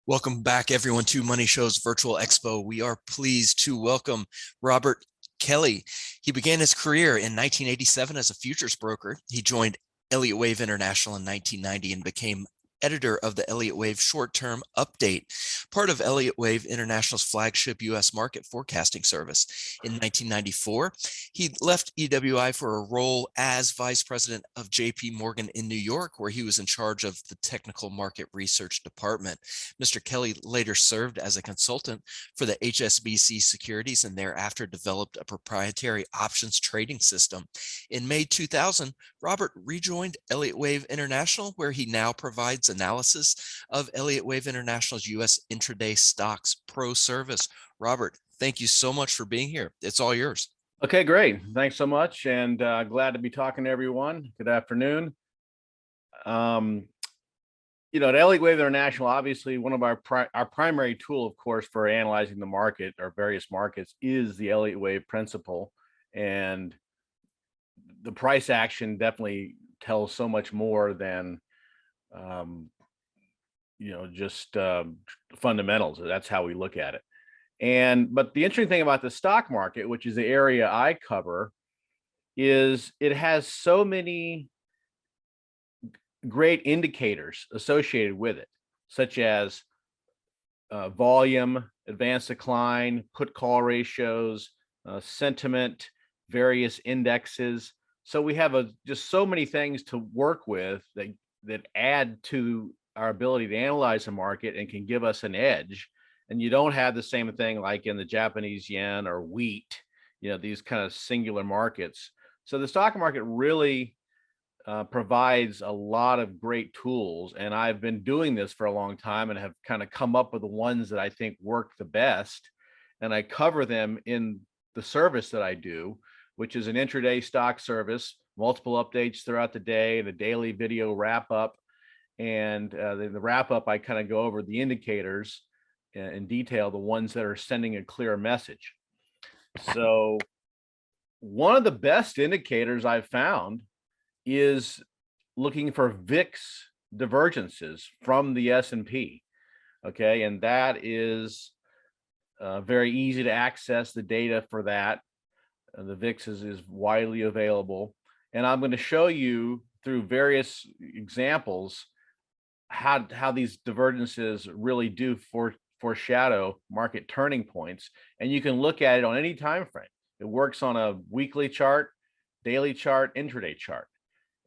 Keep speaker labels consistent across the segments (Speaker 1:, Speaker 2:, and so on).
Speaker 1: Welcome back, everyone, to Money Show's virtual expo. We are pleased to welcome Robert Kelley. He began his career in 1987 as a futures broker. He joined Elliott Wave International in 1990 and became editor of the Elliott Wave Short-Term Update, part of Elliott Wave International's flagship U.S. market forecasting service. In 1994, he left EWI for a role as vice president of J.P. Morgan in New York, where he was in charge of the technical market research department. Mr. Kelley later served as a consultant for the HSBC Securities and thereafter developed a proprietary options trading system. In May 2000, Robert rejoined Elliott Wave International, where he now provides analysis of Elliott Wave International's U.S. intraday stocks pro service. Robert, thank you so much for being here. It's all yours.
Speaker 2: Okay, great. Thanks so much. And glad to be talking to everyone. Good afternoon. At Elliott Wave International, obviously one of our primary tool, of course, for analyzing the market or various markets is the Elliott Wave principle. And the price action definitely tells so much more than just fundamentals. That's how we look at it. But the interesting thing about the stock market, which is the area I cover, is it has so many great indicators associated with it, such as volume, advanced decline, put call ratios, sentiment, various indexes. So we have just so many things to work with that add to our ability to analyze the market and can give us an edge. And you don't have the same thing like in the Japanese yen or wheat, these kind of singular markets. So the stock market really provides a lot of great tools. And I've been doing this for a long time and have kind of come up with the ones that I think work the best. And I cover them in the service that I do, which is an intraday stock service, multiple updates throughout the day, the daily video wrap up. And the wrap up, I kind of go over the indicators in detail, the ones that are sending a clear message. So one of the best indicators I've found is looking for VIX divergences from the S&P. Okay, and that is very easy to access the data for that. The VIX is widely available. And I'm going to show you through various examples how these divergences really do foreshadow market turning points. And you can look at it on any time frame. It works on a weekly chart, daily chart, intraday chart.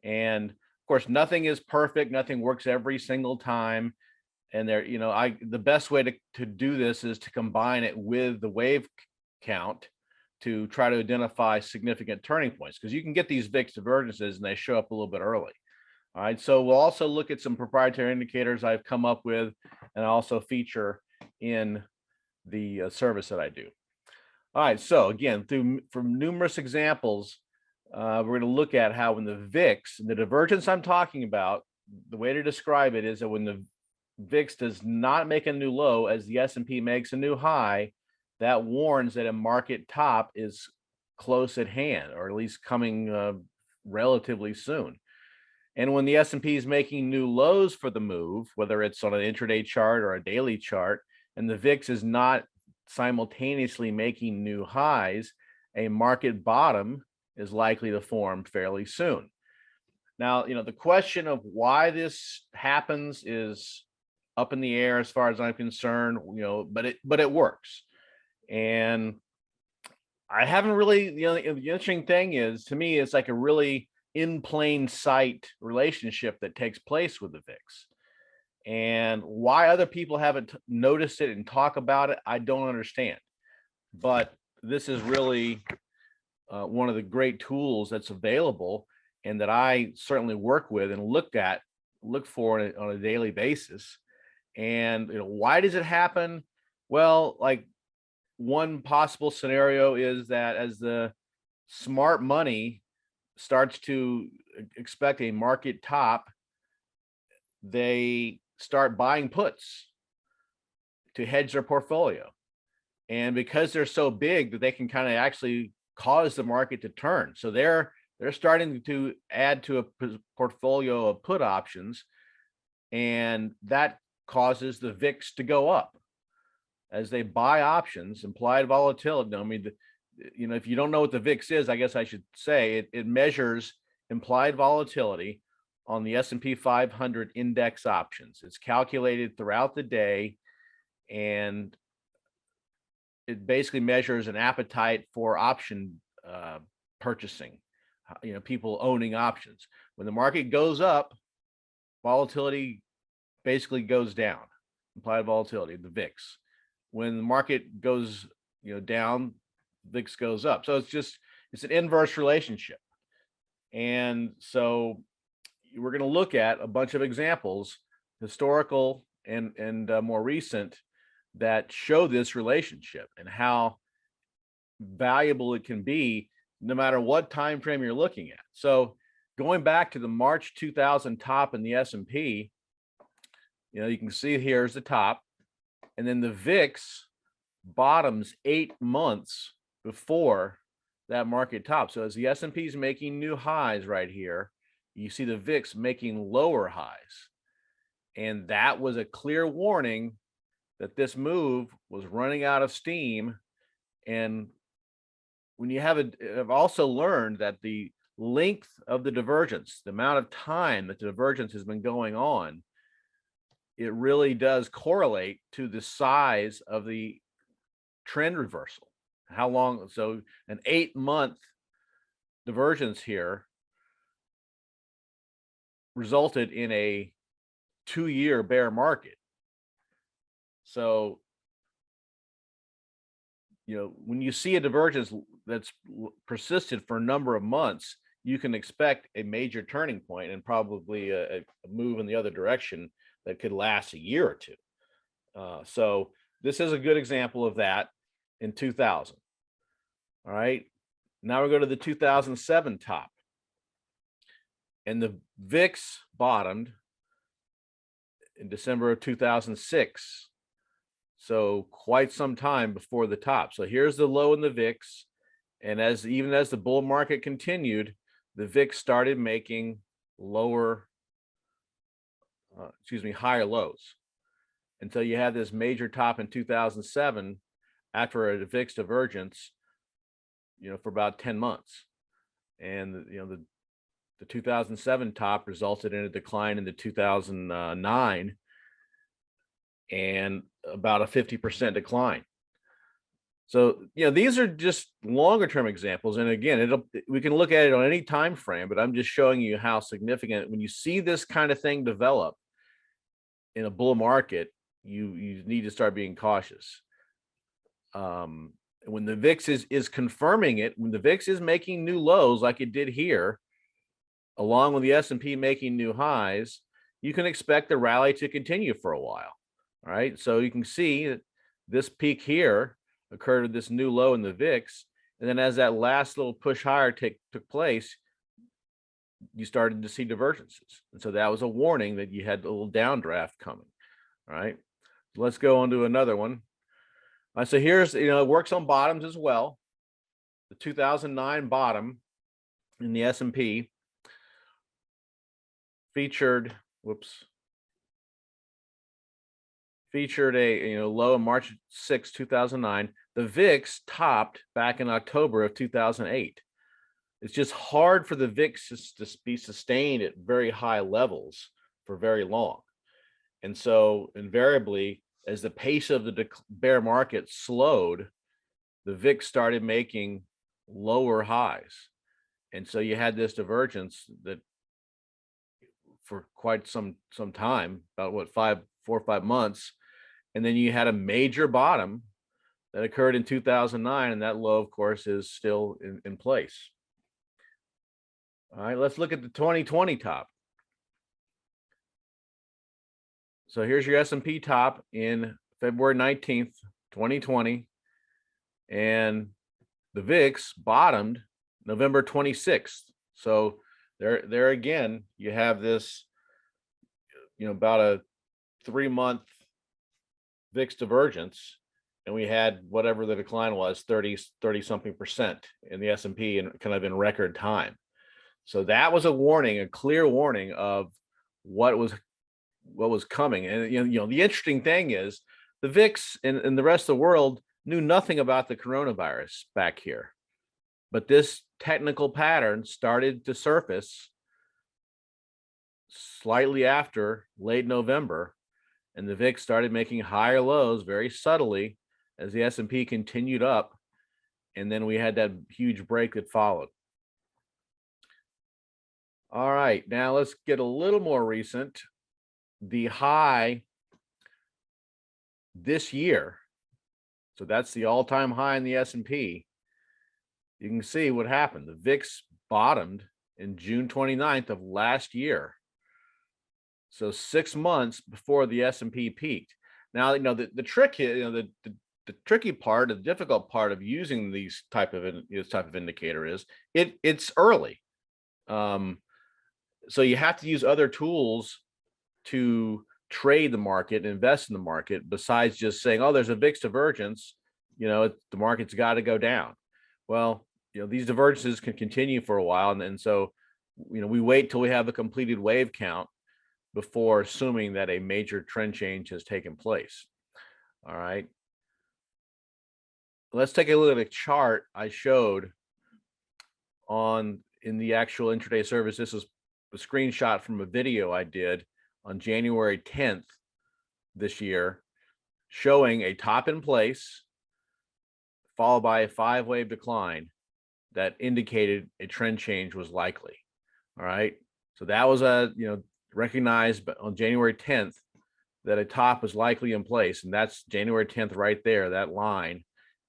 Speaker 2: And of course, nothing is perfect. Nothing works every single time. And the best way to do this is to combine it with the wave count to try to identify significant turning points, because you can get these VIX divergences and they show up a little bit early. All right, so we'll also look at some proprietary indicators I've come up with and also feature in the service that I do. All right, so again, from numerous examples, we're going to look at how when the VIX, the divergence I'm talking about, the way to describe it is that when the VIX does not make a new low as the S&P makes a new high, that warns that a market top is close at hand, or at least coming relatively soon. And when the S&P is making new lows for the move, whether it's on an intraday chart or a daily chart, and the VIX is not simultaneously making new highs, a market bottom is likely to form fairly soon. Now, the question of why this happens is up in the air as far as I'm concerned, but it works. And I haven't really, the interesting thing is, to me, it's like a really in plain sight relationship that takes place with the VIX. And why other people haven't noticed it and talk about it, I don't understand. But this is really one of the great tools that's available and that I certainly work with and look for on a daily basis. And why does it happen? Well, like one possible scenario is that as the smart money starts to expect a market top, they start buying puts to hedge their portfolio. And because they're so big that they can kind of actually cause the market to turn. So they're starting to add to a portfolio of put options, and that causes the VIX to go up as they buy options. Implied volatility. I mean, if you don't know what the VIX is, I guess I should say it measures implied volatility on the S&P 500 index options. It's calculated throughout the day, and it basically measures an appetite for option purchasing, people owning options. When the market goes up, volatility basically goes down, implied volatility, the VIX. When the market goes down, VIX goes up. So it's an inverse relationship. And so we're going to look at a bunch of examples, historical and more recent, that show this relationship and how valuable it can be no matter what time frame you're looking at. So going back to the March 2000 top in the S&P, you can see here's the top, and then the VIX bottoms 8 months before that market top. So as the S&P is making new highs right here, you see the VIX making lower highs. And that was a clear warning that this move was running out of steam. And when you I've also learned that the length of the divergence, the amount of time that the divergence has been going on, it really does correlate to the size of the trend reversal. How long? So an 8-month divergence here resulted in a 2-year bear market. So, when you see a divergence that's persisted for a number of months, you can expect a major turning point and probably a move in the other direction that could last a year or two. So this is a good example of that in 2000. All right. Now we go to the 2007 top. And the VIX bottomed in December of 2006. So quite some time before the top. So here's the low in the VIX. And even as the bull market continued, the VIX started making higher lows until you had this major top in 2007 after a VIX divergence, for about 10 months. And, the 2007 top resulted in a decline in the 2009 and about a 50% decline. So, these are just longer term examples. And again, we can look at it on any time frame, but I'm just showing you how significant when you see this kind of thing develop in a bull market, you need to start being cautious. When the VIX is confirming it, when the VIX is making new lows like it did here, along with the S&P making new highs, you can expect the rally to continue for a while. All right. So you can see that this peak here occurred at this new low in the VIX. And then as that last little push higher took place, you started to see divergences. And so that was a warning that you had a little downdraft coming. All right. So let's go on to another one. So here's, it works on bottoms as well. The 2009 bottom in the S&P featured a low on March 6, 2009. The VIX topped back in October of 2008. It's just hard for the VIX to be sustained at very high levels for very long. And so invariably, as the pace of the bear market slowed, the VIX started making lower highs. And so you had this divergence that for quite some time, about 4 or 5 months. And then you had a major bottom that occurred in 2009. And that low, of course, is still in place. All right, let's look at the 2020 top. So here's your S&P top in February 19th, 2020. And the VIX bottomed November 26th. So there again, you have this, about a 3-month VIX divergence. And we had whatever the decline was, 30 something percent in the S&P and kind of in record time. So that was a warning, a clear warning of what was what was coming. And the interesting thing is the VIX and the rest of the world knew nothing about the coronavirus back here. But this technical pattern started to surface slightly after late November, and the VIX started making higher lows very subtly as the S&P continued up, and then we had that huge break that followed. All right, now let's get a little more recent. The high this year, so that's the all-time high in the S&P. You can see what happened. The VIX bottomed in June 29th of last year. So 6 months before the S&P peaked. Now, the trick here, the tricky part, the difficult part of using this type of indicator is it's early. So you have to use other tools to trade the market and invest in the market besides just saying, oh, there's a VIX divergence, the market's got to go down. Well, these divergences can continue for a while. And so, we wait till we have a completed wave count before assuming that a major trend change has taken place. All right. Let's take a look at a chart I showed in the actual intraday service. This is a screenshot from a video I did on January 10th this year, showing a top in place followed by a 5-wave decline that indicated a trend change was likely. All right. So that was recognized on January 10th that a top was likely in place. And that's January 10th right there, that line.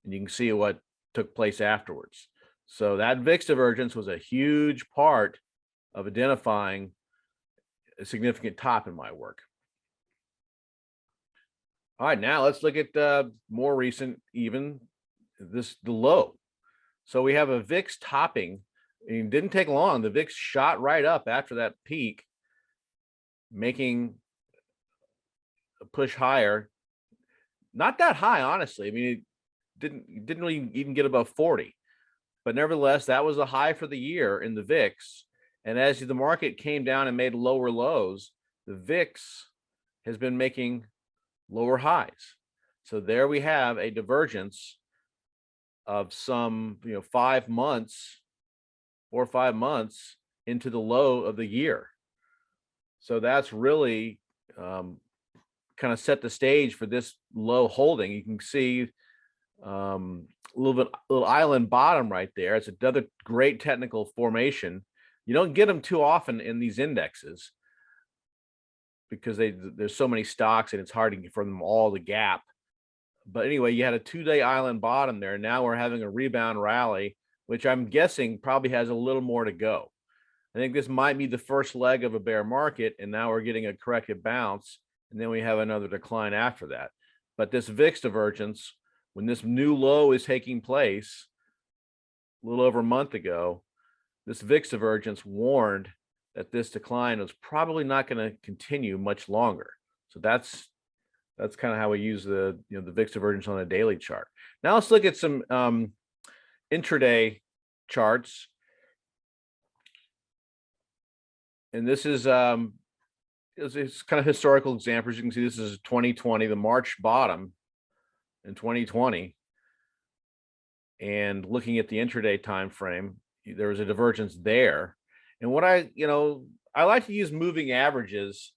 Speaker 2: And you can see what took place afterwards. So that VIX divergence was a huge part of identifying a significant top in my work. All right, now let's look at more recent, the low. So we have a VIX topping. It didn't take long. The VIX shot right up after that peak, making a push higher. Not that high, honestly. I mean, it didn't really even get above 40. But nevertheless, that was a high for the year in the VIX. And as the market came down and made lower lows, the VIX has been making lower highs. So there we have a divergence of some 5 months, 4 or 5 months into the low of the year. So that's really kind of set the stage for this low holding. You can see a little island bottom right there. It's another great technical formation. You don't get them too often in these indexes because there's so many stocks and it's hard for them all to gap. But anyway, you had a 2-day island bottom there. Now we're having a rebound rally, which I'm guessing probably has a little more to go. I think this might be the first leg of a bear market, and now we're getting a corrected bounce, and then we have another decline after that. But this VIX divergence, when this new low is taking place a little over a month ago, this VIX divergence warned that this decline was probably not going to continue much longer. So that's kind of how we use the VIX divergence on a daily chart. Now let's look at some intraday charts. And this is it's kind of historical examples. You can see this is 2020, the March bottom in 2020. And looking at the intraday time frame, there was a divergence there. And what I like to use moving averages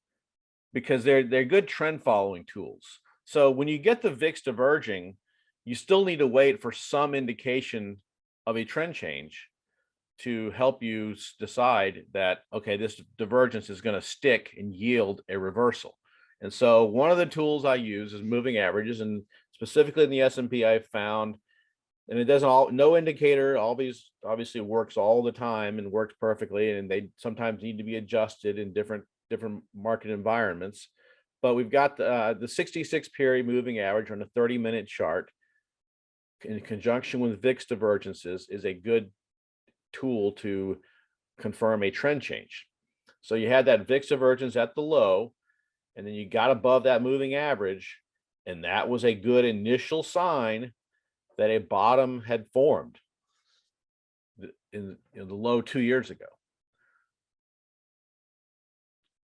Speaker 2: because they're good trend following tools. So when you get the VIX diverging, you still need to wait for some indication of a trend change to help you decide that, okay, this divergence is going to stick and yield a reversal. And so one of the tools I use is moving averages, and specifically in the S&P, I found, and it doesn't no indicator obviously works all the time and works perfectly, and they sometimes need to be adjusted in different market environments. But we've got the 66 period moving average on a 30-minute chart in conjunction with VIX divergences is a good tool to confirm a trend change. So you had that VIX divergence at the low, and then you got above that moving average, and that was a good initial sign that a bottom had formed in the low 2 years ago.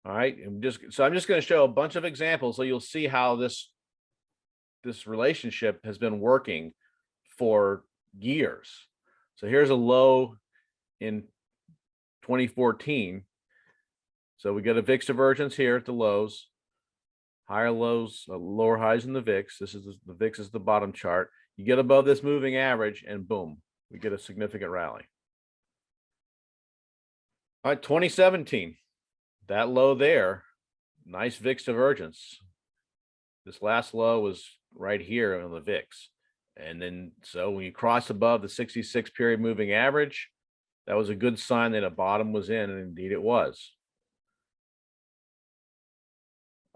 Speaker 2: All right, I'm just going to show a bunch of examples so you'll see how this relationship has been working for years. So here's a low in 2014. So we get a VIX divergence here at the lows, higher lows, lower highs in the VIX. This is the VIX is the bottom chart. You get above this moving average and boom, we get a significant rally. All right, 2017, that low there, nice VIX divergence. This last low was right here on the VIX. And then, so when you cross above the 66 period moving average, that was a good sign that a bottom was in, and indeed it was.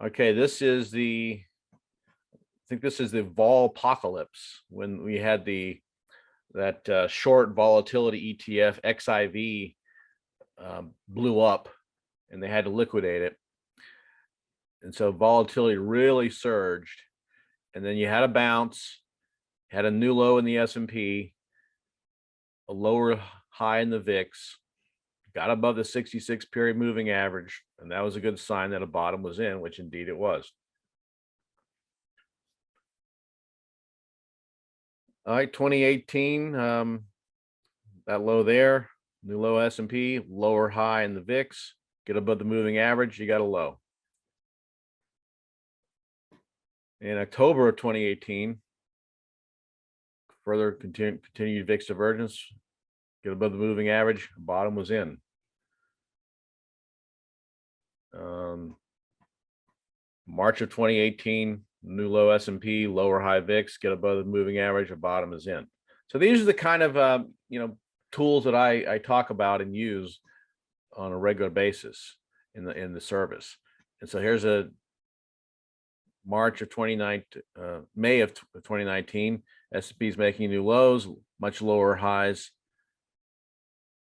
Speaker 2: Okay, this is I think this is the vol apocalypse, when we had that short volatility ETF XIV blew up and they had to liquidate it. And so volatility really surged. And then you had a bounce, had a new low in the S&P, a lower high in the VIX, got above the 66 period moving average, and that was a good sign that a bottom was in, which indeed it was. All right, 2018, that low there, new low S&P, lower high in the VIX, get above the moving average, you got a low. In October of 2018, further continued VIX divergence, get above the moving average, bottom was in. March of 2018, new low S&P, lower high VIX, get above the moving average, a bottom is in. So these are the kind of tools that I talk about and use on a regular basis in the service. And so here's a March of 2019, May of 2019, S&P is making new lows, much lower highs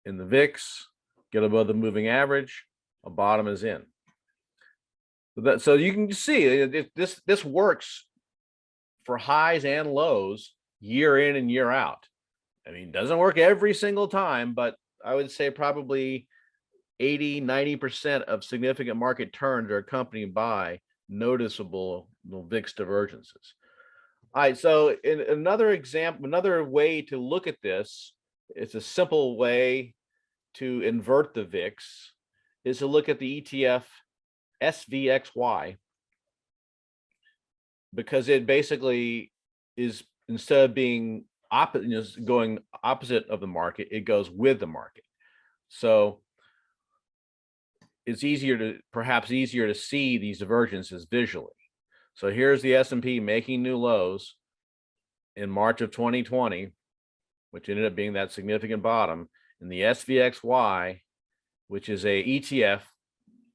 Speaker 2: in the VIX, get above the moving average, a bottom is in. So you can see this works for highs and lows year in and year out. I mean, it doesn't work every single time, but I would say probably 80-90% of significant market turns are accompanied by noticeable VIX divergences. All right, so in another example, another way to look at this, it's a simple way to invert the VIX, is to look at the ETF SVXY, because it basically is, instead of being going opposite of the market, it goes with the market. So it's perhaps easier to see these divergences visually. So here's the S&P making new lows in March of 2020, which ended up being that significant bottom, and the SVXY, which is a ETF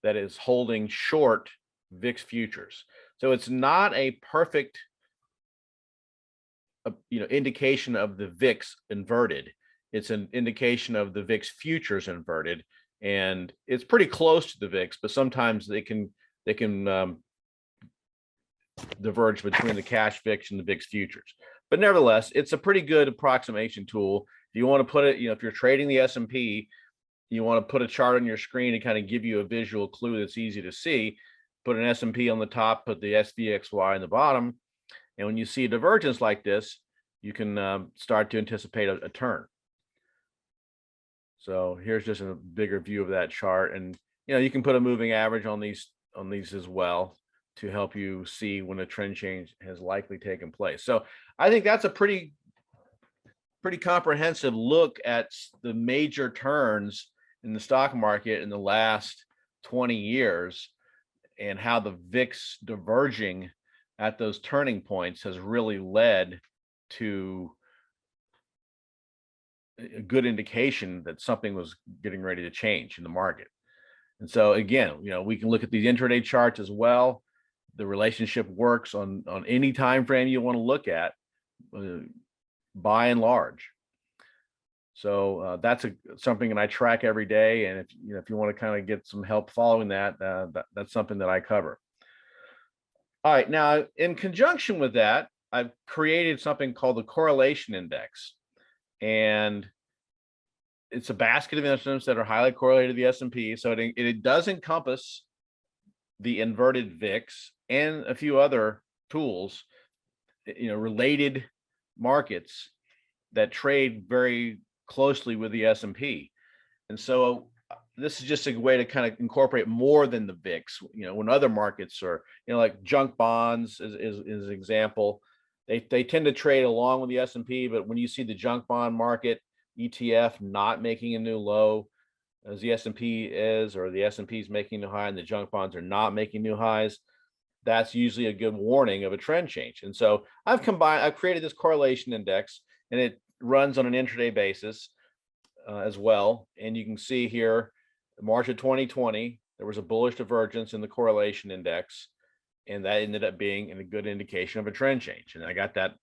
Speaker 2: that is holding short VIX futures. So it's not a perfect indication of the VIX inverted. It's an indication of the VIX futures inverted, and it's pretty close to the VIX, but sometimes they can diverge between the cash VIX and the VIX futures. But nevertheless, it's a pretty good approximation tool. If you want to put it, if you're trading the S&P, you want to put a chart on your screen to kind of give you a visual clue that's easy to see. Put an S&P on the top, put the SVXY on the bottom, and when you see a divergence like this, you can start to anticipate a turn. So here's just a bigger view of that chart, and you can put a moving average on these as well to help you see when a trend change has likely taken place. So I think that's a pretty comprehensive look at the major turns in the stock market in the last 20 years and how the VIX diverging at those turning points has really led to a good indication that something was getting ready to change in the market. And so again, we can look at these intraday charts as well. The relationship works on any time frame you want to look at, by and large. So that's something that I track every day, and if you want to kind of get some help following that, that's something that I cover. All right, now in conjunction with that, I've created something called the correlation index, and it's a basket of instruments that are highly correlated to the S&P. So it does encompass the inverted VIX and a few other tools, related markets that trade very closely with the S&P. And so this is just a way to kind of incorporate more than the VIX, when other markets are, like junk bonds is an example. They tend to trade along with the S&P, but when you see the junk bond market ETF not making a new low as the S&P is, or the S&P is making a new high and the junk bonds are not making new highs, that's usually a good warning of a trend change. And so I've created this correlation index, and it runs on an intraday basis as well. And you can see here, March of 2020, there was a bullish divergence in the correlation index, and that ended up being a good indication of a trend change. And I got that,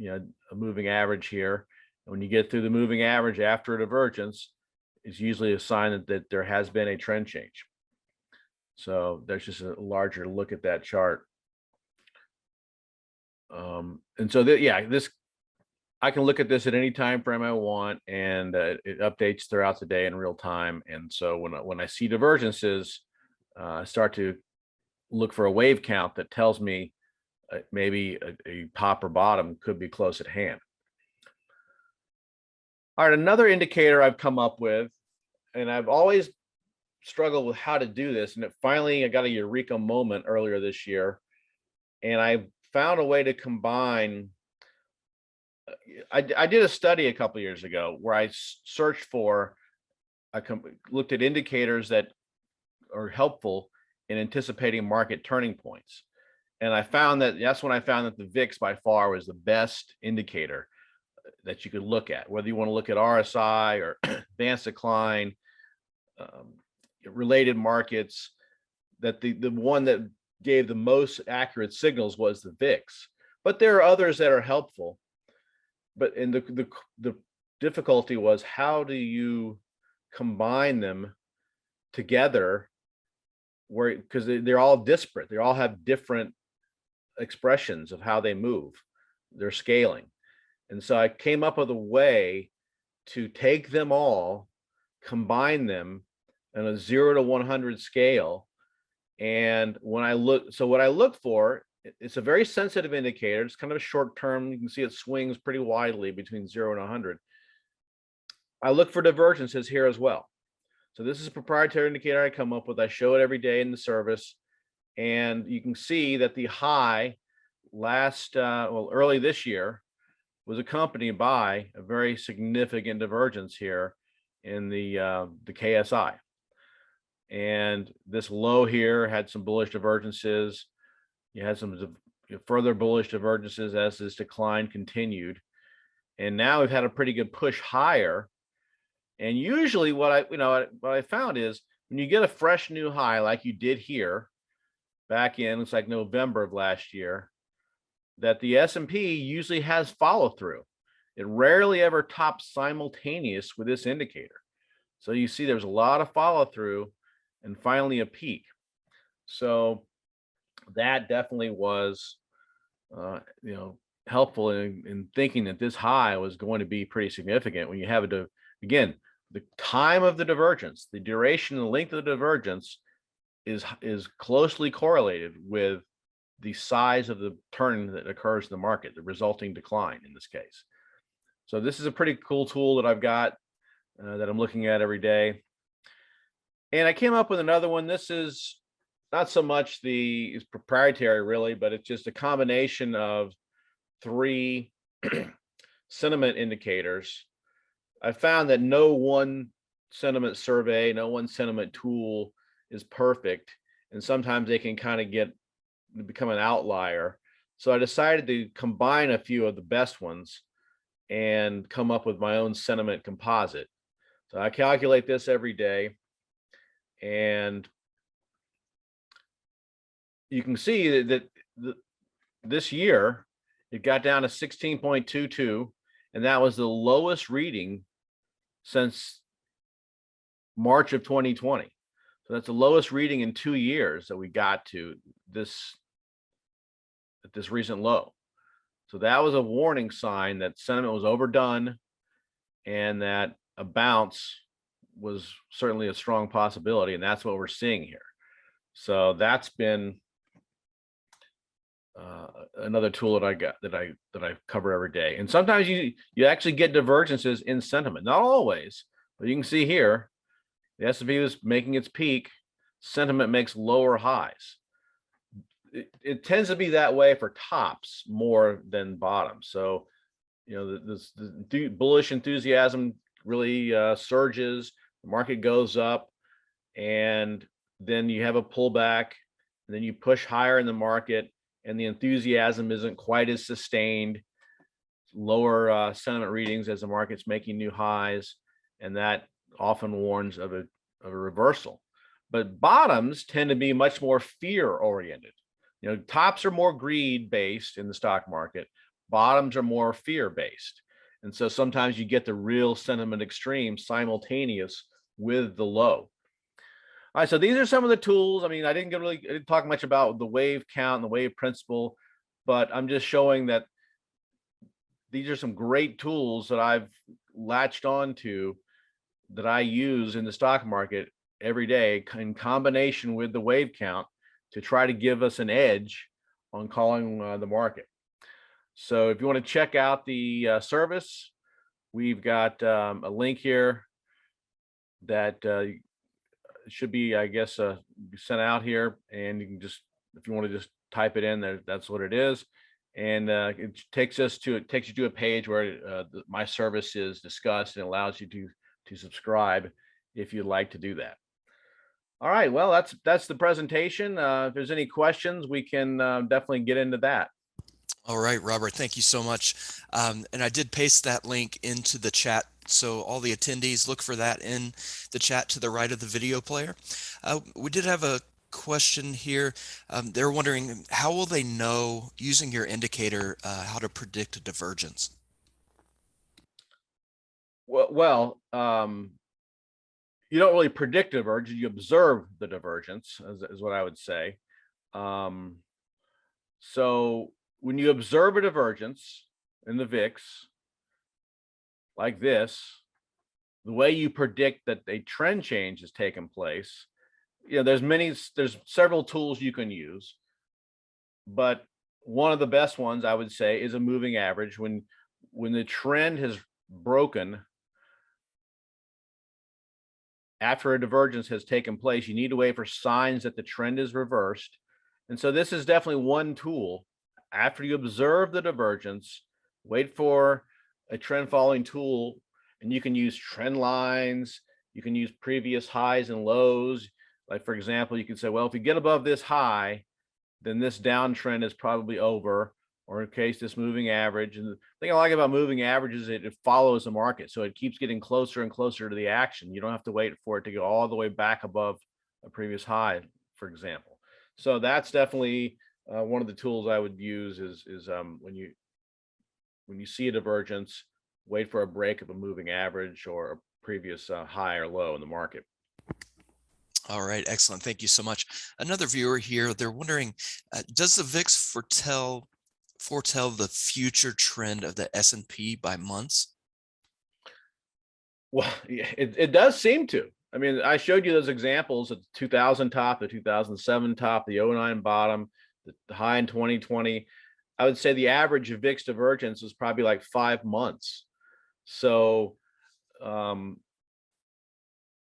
Speaker 2: a moving average here. And when you get through the moving average after a divergence, it's usually a sign that there has been a trend change. So there's just a larger look at that chart. And so this, I can look at this at any time frame I want, and it updates throughout the day in real time. And so when I see divergences, I start to look for a wave count that tells me maybe a top or bottom could be close at hand. All right, another indicator I've come up with, and I've always struggled with how to do this, and I got a eureka moment earlier this year, and I found a way to combine. I did a study a couple of years ago where I searched for, looked at indicators that are helpful in anticipating market turning points. And that's when I found that the VIX by far was the best indicator that you could look at, whether you want to look at RSI or advanced decline, related markets, that the one that gave the most accurate signals was the VIX. But there are others that are helpful. But the difficulty was, how do you combine them together, because they're all disparate. They all have different expressions of how they move. They're scaling. And so I came up with a way to take them all, combine them in a 0 to 100 scale. And what I look for, it's a very sensitive indicator. It's kind of a short term. You can see it swings pretty widely between 0 and 100. I look for divergences here as well. So this is a proprietary indicator I come up with. I show it every day in the service. And you can see that the high early this year was accompanied by a very significant divergence here in the KSI. And this low here had some bullish divergences. You had some further bullish divergences as this decline continued. And now we've had a pretty good push higher. And usually what I found is, when you get a fresh new high like you did here back in, it's like November of last year, that the S&P usually has follow through. It rarely ever tops simultaneous with this indicator. So you see there's a lot of follow through and finally a peak. So that definitely was helpful in thinking that this high was going to be pretty significant. When you have again, the time of the divergence, the duration and the length of the divergence is closely correlated with the size of the turn that occurs in the market, the resulting decline in this case. So this is a pretty cool tool that I've got that I'm looking at every day. And I came up with another one. This is not so much it's proprietary really, but it's just a combination of 3 sentiment indicators. I found that no one sentiment survey, no one sentiment tool is perfect. And sometimes they can kind of become an outlier. So I decided to combine a few of the best ones and come up with my own sentiment composite. So I calculate this every day, and you can see that this year it got down to 16.22, and that was the lowest reading since March of 2020. So that's the lowest reading in 2 years that we got to at this recent low. So that was a warning sign that sentiment was overdone, and that a bounce was certainly a strong possibility. And that's what we're seeing here. So that's been another tool that I cover every day. And sometimes you actually get divergences in sentiment, not always, but you can see here the S&P was making its peak, sentiment makes lower highs. It tends to be that way for tops more than bottoms. So, you know, the bullish enthusiasm really surges, the market goes up, and then you have a pullback, and then you push higher in the market, and the enthusiasm isn't quite as sustained, lower sentiment readings as the market's making new highs, and that often warns of a reversal. But bottoms tend to be much more fear oriented. You know, tops are more greed based in the stock market, bottoms are more fear based. And so sometimes you get the real sentiment extreme simultaneous with the low. All right, so these are some of the tools. I mean, I didn't talk much about the wave count and the wave principle, but I'm just showing that these are some great tools that I've latched onto that I use in the stock market every day in combination with the wave count to try to give us an edge on calling the market. So if you want to check out the service, we've got a link here that should be, I guess, sent out here, and you can just, if you want to just type it in there, that's what it is. And it takes you to a page where my service is discussed, and allows you to subscribe if you'd like to do that. All right, well, that's the presentation. If there's any questions, we can definitely get into that.
Speaker 1: All right, Robert, thank you so much. And I did paste that link into the chat, so all the attendees, look for that in the chat to the right of the video player. We did have a question here. They're wondering, how will they know, using your indicator, how to predict a divergence?
Speaker 2: Well, you don't really predict divergence, you observe the divergence, is what I would say. So when you observe a divergence in the VIX like this, the way you predict that a trend change has taken place, you know, there's several tools you can use, but one of the best ones I would say is a moving average. When the trend has broken after a divergence has taken place, you need to wait for signs that the trend is reversed. And so this is definitely one tool. After you observe the divergence, wait for a trend following tool, and you can use trend lines, you can use previous highs and lows. Like, for example, you can say, well, if you get above this high, then this downtrend is probably over, or in case this moving average. And the thing I like about moving averages is it follows the market. So it keeps getting closer and closer to the action. You don't have to wait for it to go all the way back above a previous high, for example. So that's definitely one of the tools I would use is when you see a divergence, wait for a break of a moving average or a previous high or low in the market.
Speaker 1: All right, excellent. Thank you so much. Another viewer here, they're wondering, does the VIX foretell the future trend of the S&P by months?
Speaker 2: Well, it does seem to. I mean, I showed you those examples of the 2000 top, the 2007 top, the 09 bottom, the high in 2020. I would say the average of VIX divergence was probably like 5 months. So,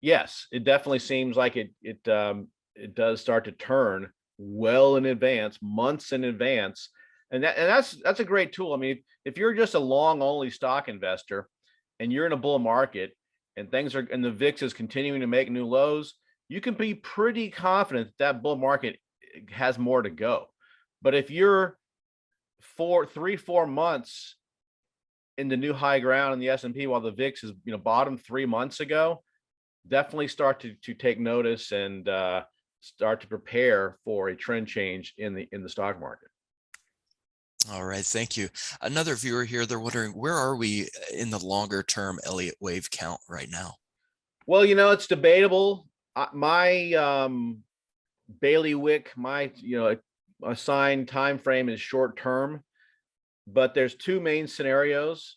Speaker 2: yes, it definitely seems like it does start to turn well in advance, months in advance. And that's a great tool. I mean, if you're just a long only stock investor and you're in a bull market and the VIX is continuing to make new lows, you can be pretty confident that bull market has more to go. But if you're 3-4 months in the new high ground in the S&P while the VIX is, bottom 3 months ago, definitely start to take notice and start to prepare for a trend change in the stock market.
Speaker 1: All right, thank you. Another viewer here, they're wondering, where are we in the longer term Elliott Wave count right now?
Speaker 2: Well, it's debatable. My bailiwick, my assigned time frame is short term, but there's two main scenarios.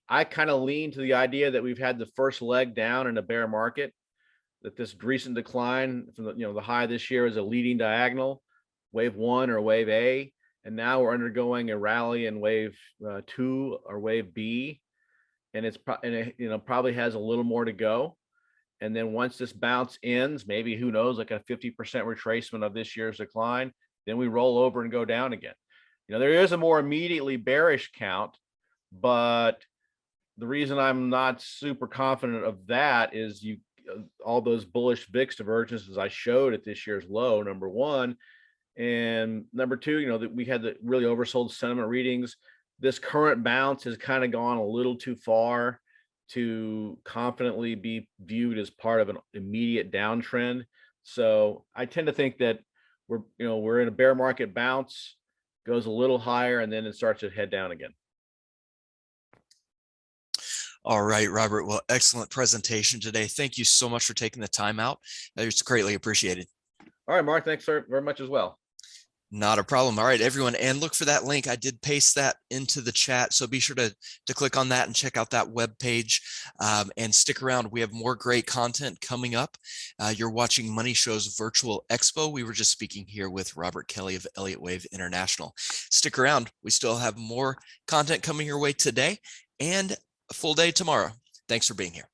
Speaker 2: I kind of lean to the idea that we've had the first leg down in a bear market. that this recent decline from the high this year is a leading diagonal, wave 1 or wave A, and now we're undergoing a rally in wave 2 or wave B, and it probably has a little more to go. And then once this bounce ends, maybe, who knows, like a 50% retracement of this year's decline, then we roll over and go down again. There is a more immediately bearish count, but the reason I'm not super confident of that is all those bullish VIX divergences I showed at this year's low, number one. And number two, that we had the really oversold sentiment readings. This current bounce has kind of gone a little too far to confidently be viewed as part of an immediate downtrend. So I tend to think that we're in a bear market bounce, goes a little higher, and then it starts to head down again.
Speaker 1: All right, Robert. Well, excellent presentation today. Thank you so much for taking the time out. It's greatly appreciated.
Speaker 2: All right, Mark, thanks very much as well.
Speaker 1: Not a problem. All right, everyone. And look for that link. I did paste that into the chat. So be sure to click on that and check out that web page, and stick around. We have more great content coming up. You're watching Money Show's virtual expo. We were just speaking here with Robert Kelley of Elliott Wave International. Stick around. We still have more content coming your way today and a full day tomorrow. Thanks for being here.